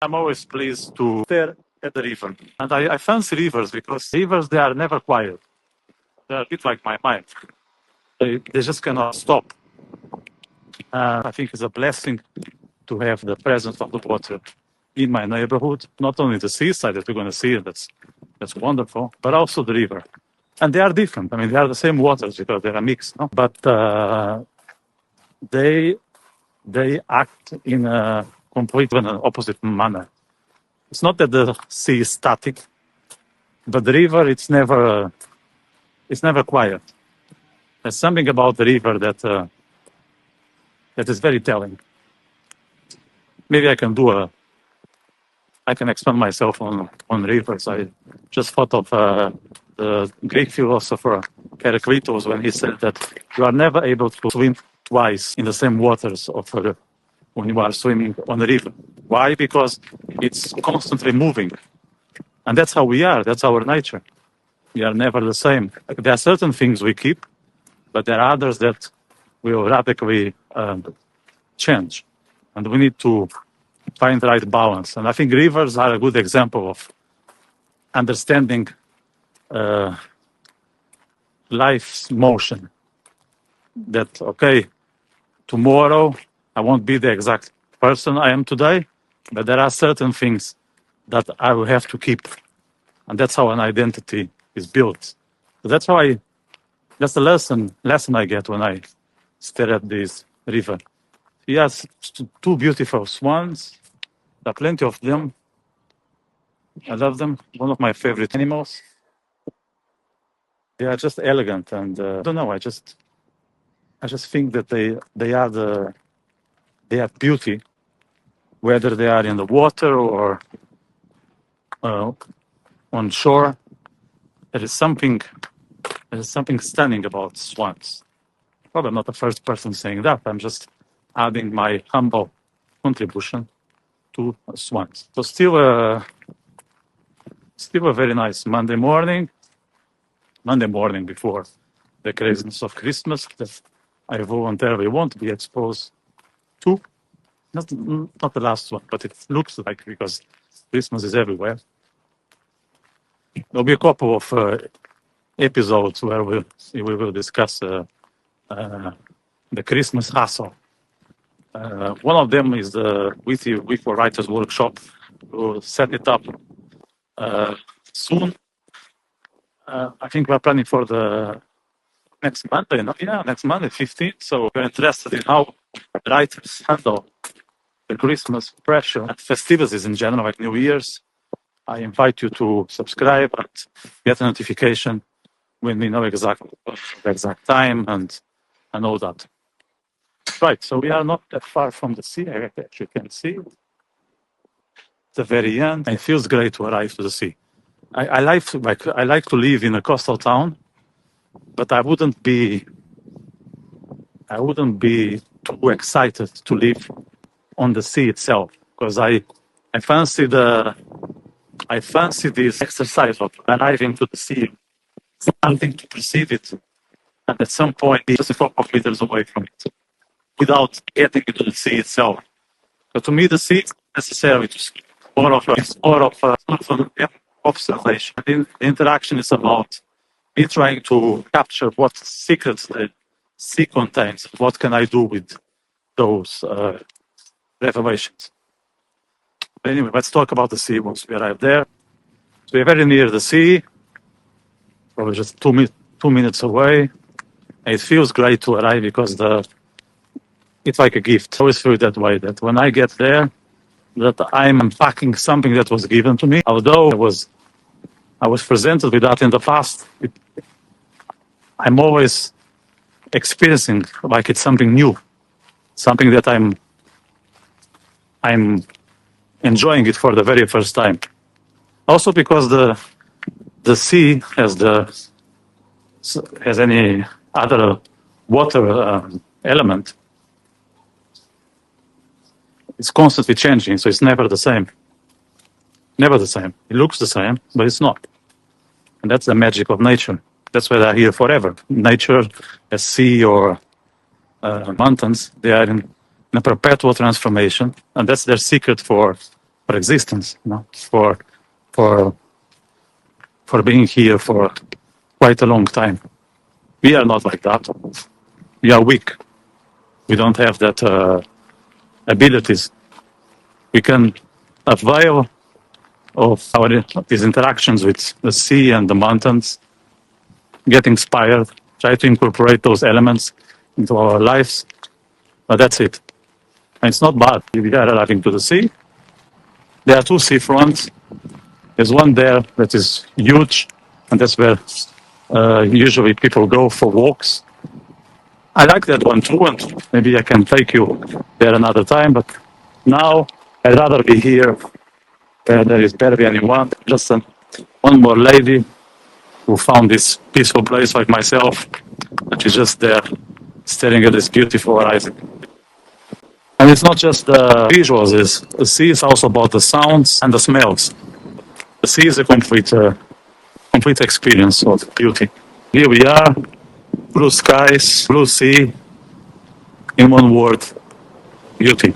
I'm always pleased to stare at the river. And I fancy rivers because rivers, they are never quiet. They're a bit like my mind. They just cannot stop. I think it's a blessing to have the presence of the water in my neighborhood. Not only the seaside that we're going to see, that's wonderful, but also the river. And they are different. I mean, they are the same waters because they're a mix, no? But they act in a completely opposite manner. It's not that the sea is static, but the river, it's never quiet. There's something about the river that is very telling. Maybe I can expand myself on rivers. I just thought of the Greek philosopher Heraclitus when he said that you are never able to swim twice in the same waters of when you are swimming on the river. Why? Because it's constantly moving. And that's how we are. That's our nature. We are never the same. There are certain things we keep, but there are others that will radically change. And we need to find the right balance. And I think rivers are a good example of understanding life's motion. That, okay, tomorrow I won't be the exact person I am today, but there are certain things that I will have to keep. And that's how an identity is built. So that's the lesson I get when I stare at this river. Yes, two beautiful swans. There are plenty of them. I love them. One of my favorite animals. They are just elegant, and I don't know. I just think that they are beauty, whether they are in the water or on shore. There is something stunning about swans. Probably not the first person saying that. I'm just adding my humble contribution to swans. So still a very nice Monday morning before the craziness of Christmas that I voluntarily won't be exposed to. Not the last one, but it looks like, because Christmas is everywhere. There'll be a couple of episodes where we will discuss the Christmas hustle. One of them is the Week for Writers workshop. We'll set it up soon. I think we're planning for the next Monday, next Monday, 15th. So we're interested in how writers handle the Christmas pressure and festivities in general, like New Year's. I invite you to subscribe and get a notification when we know exactly the exact time and all that. Right, so we are not that far from the sea. I actually can see it. At the very end, it feels great to arrive to the sea. I like to live in a coastal town, but I wouldn't be too excited to live on the sea itself, because I fancy this exercise of arriving to the sea, starting to perceive it, and at some point be just a couple of meters away from it, without getting into the sea itself. But to me, the sea is necessarily just more of an observation. The interaction is about me trying to capture what secrets the sea contains. What can I do with those revelations? But anyway, let's talk about the sea once we arrive there. So we're very near the sea, probably just 2 minutes away. And it feels great to arrive because it's like a gift. I always feel that way, that when I get there, that I'm unpacking something that was given to me. Although I was presented with that in the past, I'm always experiencing like it's something new, something that I'm enjoying it for the very first time. Also because the sea has any other water element, it's constantly changing, so it's never the same. Never the same. It looks the same, but it's not. And that's the magic of nature. That's why they're here forever. Nature, a sea or mountains, they are in a perpetual transformation, and that's their secret for existence, for being here for quite a long time. We are not like that. We are weak. We don't have that abilities. We can avail of these interactions with the sea and the mountains, get inspired, try to incorporate those elements into our lives, but that's it. And it's not bad. We are arriving to the sea. There are two seafronts. There's one there that is huge, and that's where usually people go for walks. I like that one too, and maybe I can take you there another time, but now I'd rather be here where there is barely anyone, just one more lady who found this peaceful place like myself, and she's just there staring at this beautiful horizon. And it's not just the visuals, the sea is also about the sounds and the smells. The sea is a complete experience of beauty. Here we are, blue skies, blue sea, in one word, beauty.